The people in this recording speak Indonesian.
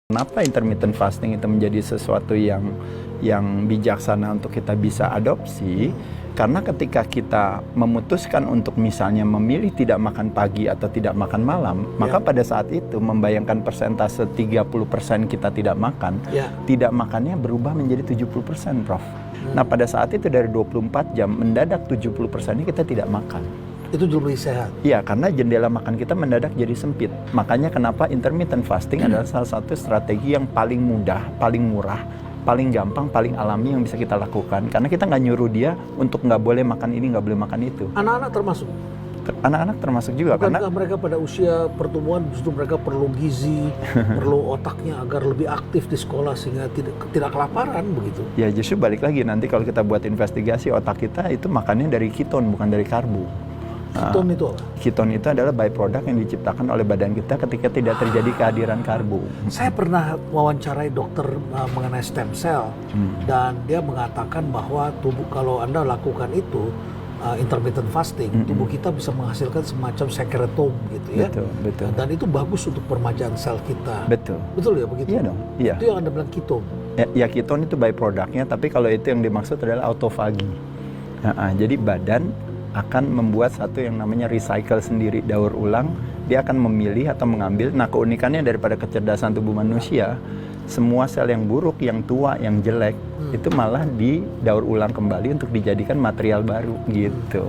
Kenapa intermittent fasting itu menjadi sesuatu yang bijaksana untuk kita bisa adopsi? Karena ketika kita memutuskan untuk misalnya memilih tidak makan pagi atau tidak makan malam, maka pada saat itu membayangkan persentase 30% kita tidak makan, tidak makannya berubah menjadi 70%, Prof. Nah, pada saat itu dari 24 jam mendadak 70%-nya kita tidak makan. Itu jauh lebih sehat. Iya, karena jendela makan kita mendadak jadi sempit. Makanya kenapa intermittent fasting adalah salah satu strategi yang paling mudah, paling murah, paling gampang, paling alami yang bisa kita lakukan. Karena kita nggak nyuruh dia untuk nggak boleh makan ini, nggak boleh makan itu. Anak-anak termasuk? Anak-anak termasuk juga. Bukankah karena mereka pada usia pertumbuhan justru mereka perlu gizi, perlu otaknya agar lebih aktif di sekolah sehingga tidak kelaparan begitu? Ya justru balik lagi nanti kalau kita buat investigasi otak kita itu makannya dari keton bukan dari karbo. Keton itu apa? Keton itu adalah byproduct yang diciptakan oleh badan kita ketika tidak terjadi kehadiran karbo. Saya pernah wawancarai dokter mengenai stem cell dan dia mengatakan bahwa tubuh kalau Anda lakukan itu intermittent fasting, tubuh kita bisa menghasilkan semacam sekretome gitu ya. Betul. Dan itu bagus untuk permajaan sel kita. Betul Ya begitu? Iya dong. Iya. Itu yang Anda bilang ketone. Ya keton itu byproductnya, tapi kalau itu yang dimaksud adalah autofagi. Jadi badan akan membuat satu yang namanya recycle sendiri, daur ulang. Dia akan memilih atau mengambil. Nah, keunikannya daripada kecerdasan tubuh manusia, semua sel yang buruk, yang tua, yang jelek, itu malah didaur ulang kembali untuk dijadikan material baru gitu.